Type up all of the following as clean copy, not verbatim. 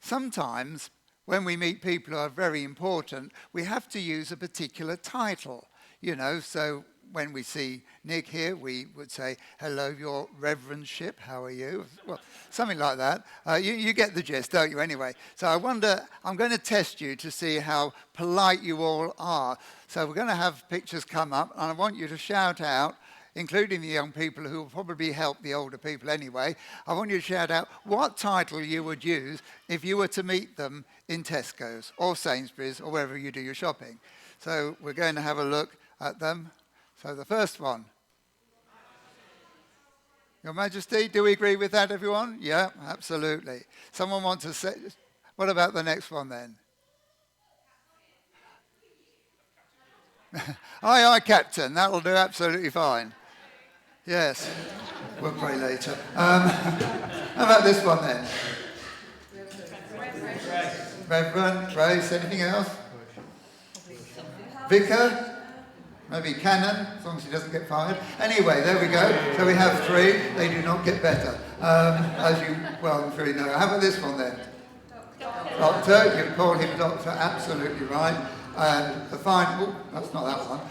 sometimes when we meet people who are very important, we have to use a particular title, so when we see Nick here, we would say, hello, your reverendship, how are you? Well, something like that. You get the gist, don't you, anyway? So I'm going to test you to see how polite you all are. So we're going to have pictures come up, and I want you to shout out, including the young people who will probably help the older people anyway. I want you to shout out what title you would use if you were to meet them in Tesco's or Sainsbury's or wherever you do your shopping. So we're going to have a look at them. So the first one. Your Majesty, do we agree with that, everyone? Yeah, absolutely. Someone wants to say, what about the next one then? Aye, Captain, that'll do absolutely fine. Yes, we'll pray later. How about this one then? Reverend, Grace, anything else? Vicar? Maybe Canon, as long as he doesn't get fired. Anyway, there we go. So we have 3. They do not get better, as you well and truly know. How about this one then? Doctor. You call him Doctor, absolutely right. And the final, that's not that one.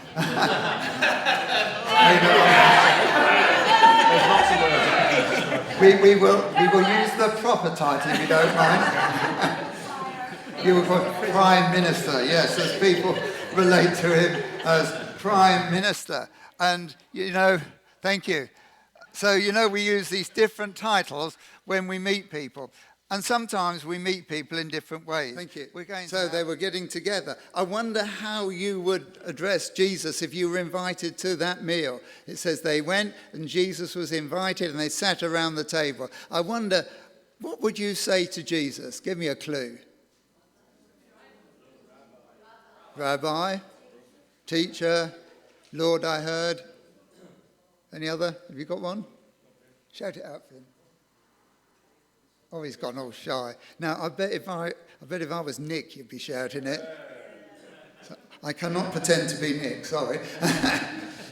we will use the proper title if you don't mind. You will call Prime Minister, yes, as people relate to him as Prime Minister. And, thank you. So, we use these different titles when we meet people. And sometimes we meet people in different ways. Thank you. So they were getting together. I wonder how you would address Jesus if you were invited to that meal. It says they went and Jesus was invited and they sat around the table. I wonder, what would you say to Jesus? Give me a clue. Rabbi, teacher, Lord, I heard. Any other? Have you got one? Shout it out for him. Oh, he's gone all shy. Now, I bet if I was Nick, you'd be shouting it. So, I cannot pretend to be Nick, sorry.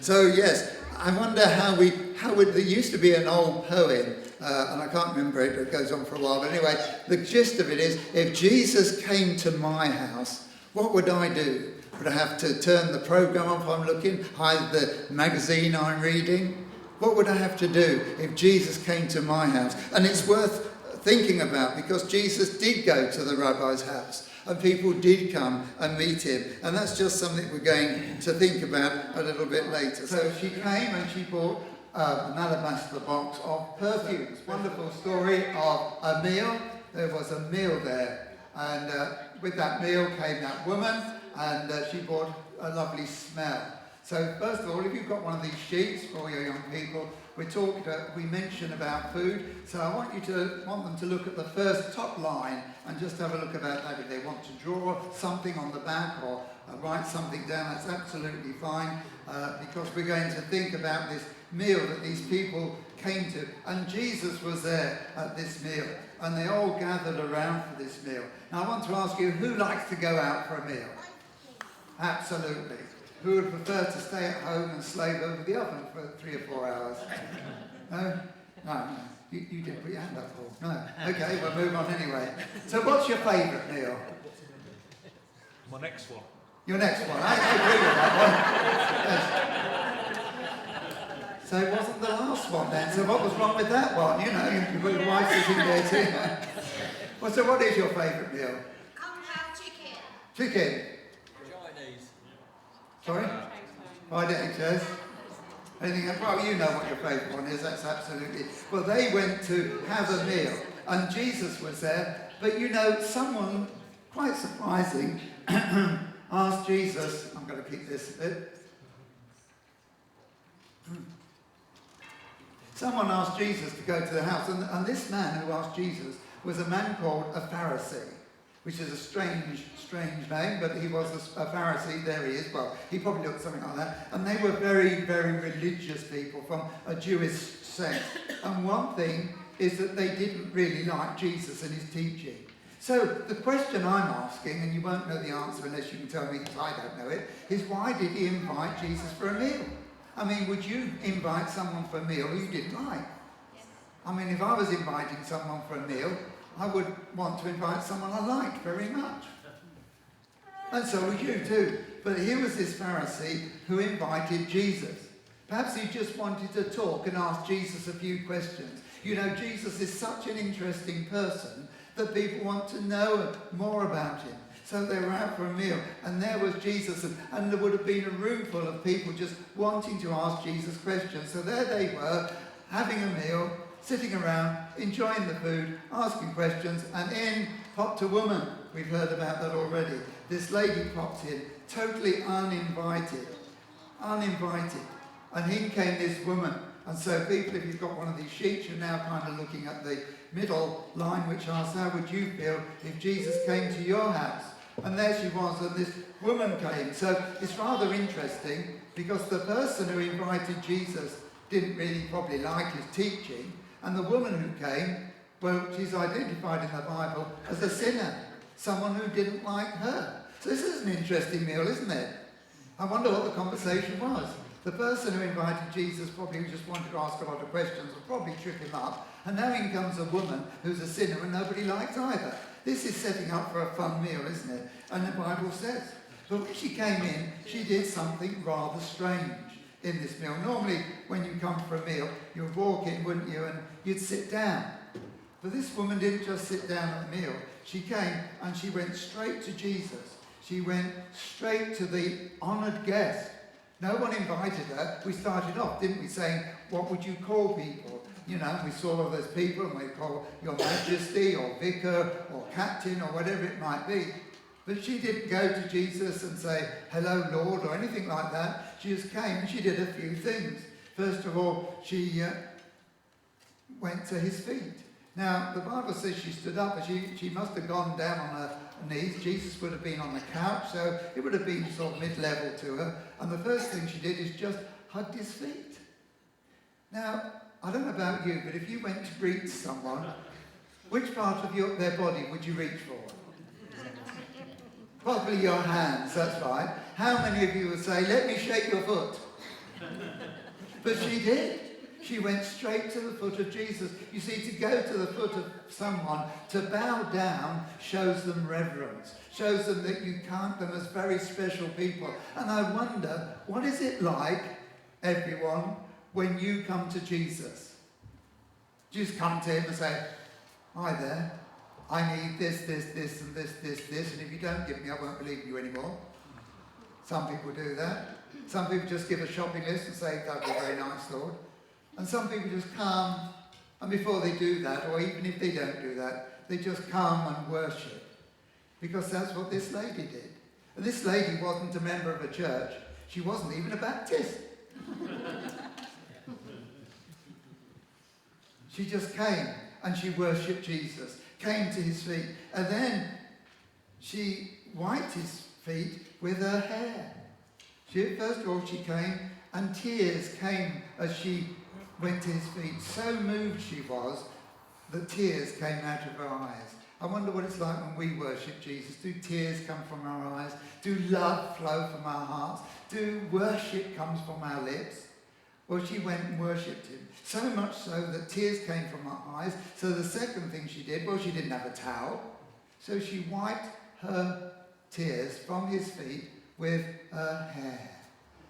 So, yes, I wonder there used to be an old poem, and I can't remember it, it goes on for a while, but anyway, the gist of it is, if Jesus came to my house, what would I do? Would I have to turn the programme off I'm looking, hide the magazine I'm reading? What would I have to do if Jesus came to my house? And it's worth thinking about, because Jesus did go to the rabbi's house and people did come and meet him, and that's just something we're going to think about a little bit later. So she came and she bought an alabaster box of perfumes. Wonderful story of a meal. There was a meal there, and with that meal came that woman, and she brought a lovely smell. So first of all, if you've got one of these sheets for your young people, we mentioned about food, so I want them to look at the first top line and just have a look about that. If they want to draw something on the back or write something down, that's absolutely fine, because we're going to think about this meal that these people came to. And Jesus was there at this meal, and they all gathered around for this meal. Now I want to ask you, who likes to go out for a meal? Absolutely. Who would prefer to stay at home and slave over the oven for 3 or 4 hours? No? No. You didn't put your hand up, Paul. No. Okay, we'll move on anyway. So what's your favourite meal? My next one. Your next one. I agree with that one. Yes. So it wasn't the last one then. So what was wrong with that one? You put your wife sitting there too. Well, so what is your favourite meal? Chicken. Chicken? Sorry? Fried eggs, yes. Anything else? Well, you know what your favourite one is, that's absolutely... Well, they went to have a meal, and Jesus was there, but someone, quite surprising, asked Jesus... I'm going to keep this a bit. Someone asked Jesus to go to the house, and this man who asked Jesus was a man called a Pharisee, which is a strange name, but he was a Pharisee. There he is. Well, he probably looked something like that. And they were very, very religious people from a Jewish sect. And one thing is that they didn't really like Jesus and his teaching. So the question I'm asking, and you won't know the answer unless you can tell me because I don't know it, is why did he invite Jesus for a meal? I mean, would you invite someone for a meal who you didn't like? I mean, if I was inviting someone for a meal, I would want to invite someone I liked very much. And so would you too. But here was this Pharisee who invited Jesus. Perhaps he just wanted to talk and ask Jesus a few questions. You know, Jesus is such an interesting person that people want to know more about him. So they were out for a meal, and there was Jesus, and there would have been a room full of people just wanting to ask Jesus questions. So there they were, having a meal, sitting around, enjoying the food, asking questions, and in popped a woman. We've heard about that already. This lady popped in, totally uninvited. And in came this woman. And so people, if you've got one of these sheets, you're now kind of looking at the middle line, which asks, how would you feel if Jesus came to your house? And there she was, and this woman came. So it's rather interesting, because the person who invited Jesus didn't really probably like his teaching, and the woman who came, well, she's identified in the Bible as a sinner, someone who didn't like her. So this is an interesting meal, isn't it? I wonder what the conversation was. The person who invited Jesus probably just wanted to ask a lot of questions and probably trip him up. And now in comes a woman who's a sinner and nobody likes either. This is setting up for a fun meal, isn't it? And the Bible says. But when she came in, she did something rather strange in this meal. Normally, when you come for a meal, you would walk in, wouldn't you, and you'd sit down. But this woman didn't just sit down at the meal. She came and she went straight to Jesus. She went straight to the honoured guest. No one invited her. We started off, didn't we, saying, what would you call people? You know, we saw all those people and we call your majesty or vicar or captain or whatever it might be. But she didn't go to Jesus and say, hello, Lord, or anything like that. She just came and she did a few things. First of all, she went to his feet. Now, the Bible says she stood up, but she must have gone down on her knees. Jesus would have been on the couch, so it would have been sort of mid-level to her. And the first thing she did is just hugged his feet. Now, I don't know about you, but if you went to greet someone, which part of their body would you reach for? Probably your hands, that's right. How many of you would say, let me shake your foot? But she did. She went straight to the foot of Jesus. You see, to go to the foot of someone, to bow down, shows them reverence, shows them that you count them as very special people. And I wonder, what is it like, everyone, when you come to Jesus? Do you just come to him and say, hi there, I need this, and this, and if you don't give me, I won't believe you anymore. Some people do that. Some people just give a shopping list and say, that'd be very nice, Lord. And some people just come, and before they do that, or even if they don't do that, they just come and worship. Because that's what this lady did. And this lady wasn't a member of a church. She wasn't even a Baptist. She just came and she worshipped Jesus, came to his feet, and then she wiped his feet with her hair. First of all, she came, and tears came as she went to his feet. So moved she was that tears came out of her eyes. I wonder what it's like when we worship Jesus. Do tears come from our eyes? Do love flow from our hearts? Do worship comes from our lips? Well, she went and worshipped him. So much so that tears came from her eyes. So the second thing she did, well, she didn't have a towel. So she wiped her tears from his feet with her hair.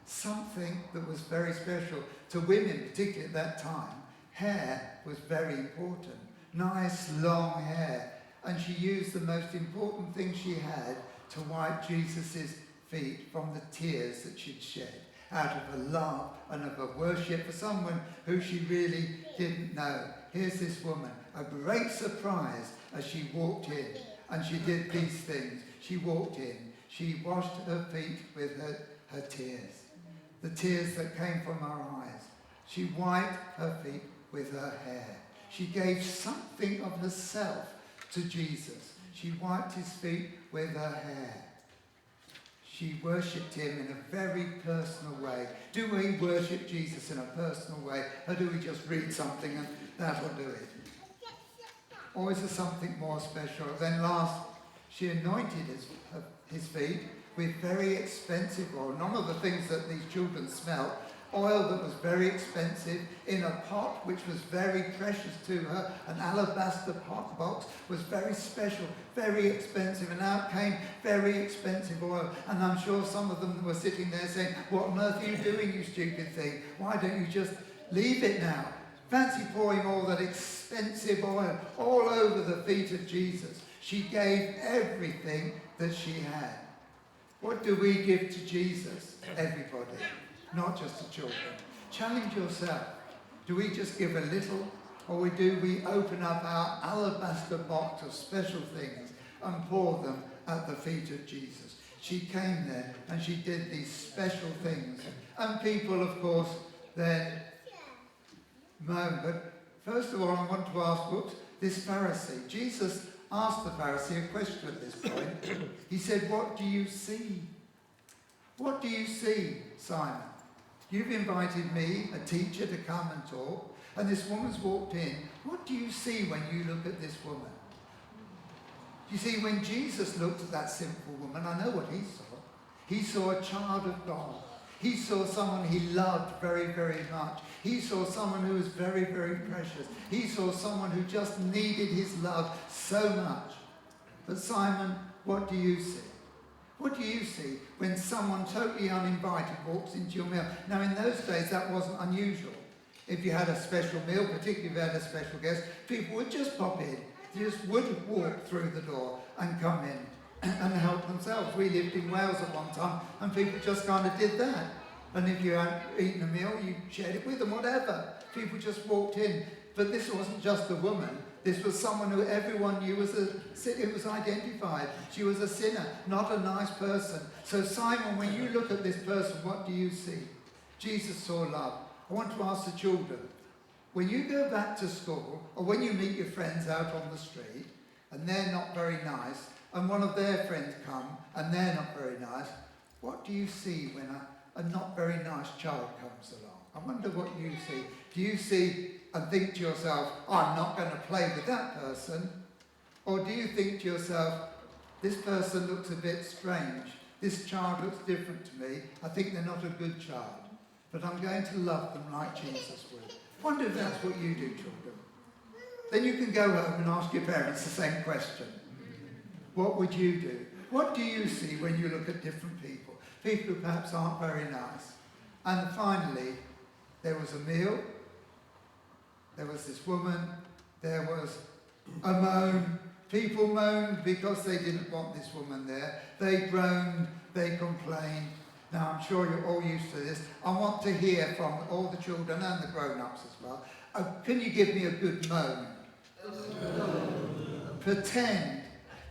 Something that was very special to women, particularly at that time. Hair was very important. Nice, long hair. And she used the most important thing she had to wipe Jesus' feet from the tears that she'd shed out of her love and of her worship for someone who she really didn't know. Here's this woman, a great surprise as she walked in. And she did these things. She walked in. She washed her feet with her tears. The tears that came from her eyes. She wiped her feet with her hair. She gave something of herself to Jesus. She wiped his feet with her hair. She worshipped him in a very personal way. Do we worship Jesus in a personal way, or do we just read something and that'll do it? Or is there something more special? Then last, she anointed his feet with very expensive oil. None of the things that these children smell oil that was very expensive, in a pot which was very precious to her. An alabaster pot box was very special, very expensive, and out came very expensive oil. And I'm sure some of them were sitting there saying, what on earth are you doing, you stupid thing? Why don't you just leave it now? Fancy pouring all that expensive oil all over the feet of Jesus. She gave everything that she had. What do we give to Jesus? Everybody, not just the children. Challenge yourself. Do we just give a little, or do we open up our alabaster box of special things and pour them at the feet of Jesus? She came there and she did these special things. And people, of course, then moan. But first of all, I want to ask, this Pharisee. Jesus asked the Pharisee a question at this point. He said, what do you see? What do you see, Simon? You've invited me, a teacher, to come and talk, and this woman's walked in. What do you see when you look at this woman? You see, when Jesus looked at that sinful woman, I know what he saw. He saw a child of God. He saw someone he loved very, very much. He saw someone who was very, very precious. He saw someone who just needed his love so much. But Simon, what do you see? What do you see when someone totally uninvited walks into your meal? Now, in those days, that wasn't unusual. If you had a special meal, particularly if you had a special guest, people would just pop in. They just would walk through the door and come in and help themselves. We lived in Wales at one time, and people just kind of did that. And if you had eaten a meal, you shared it with them, whatever. People just walked in. But this wasn't just a woman. This was someone who everyone knew it was identified. She was a sinner, not a nice person. So Simon, when you look at this person, what do you see? Jesus saw love. I want to ask the children, when you go back to school, or when you meet your friends out on the street, and they're not very nice, and one of their friends come, and they're not very nice, what do you see when a not very nice child comes along? I wonder what you see. Do you see and think to yourself, I'm not going to play with that person? Or do you think to yourself, this person looks a bit strange. This child looks different to me. I think they're not a good child. But I'm going to love them like Jesus would. I wonder if that's what you do, children. Then you can go home and ask your parents the same question. What would you do? What do you see when you look at different people? People who perhaps aren't very nice. And finally, there was a meal. There was this woman. There was a moan. People moaned because they didn't want this woman there. They groaned. They complained. Now, I'm sure you're all used to this. I want to hear from all the children and the grown-ups as well. Can you give me a good moan? Pretend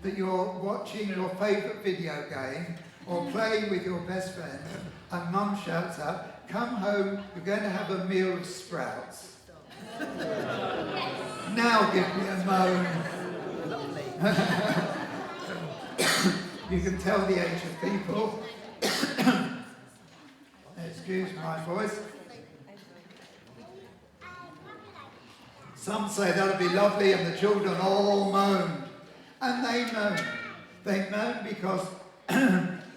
that you're watching your favourite video game or playing with your best friend, and Mum shouts out, come home, you're going to have a meal of sprouts. Now give me a moan. You can tell the age of people. Excuse my voice. Some say that'll be lovely, and the children all moaned. And they moaned. They moaned because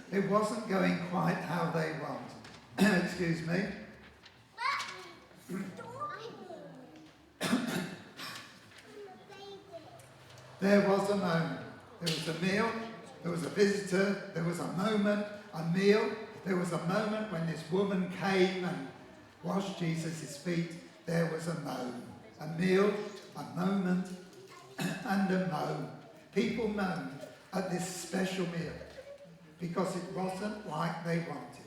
it wasn't going quite how they wanted. Excuse me. There was a moment. There was a meal. There was a visitor. There was a moment. A meal. There was a moment when this woman came and washed Jesus' feet. There was a moan. A meal, a moment, and a moan. People moaned at this special meal because it wasn't like they wanted.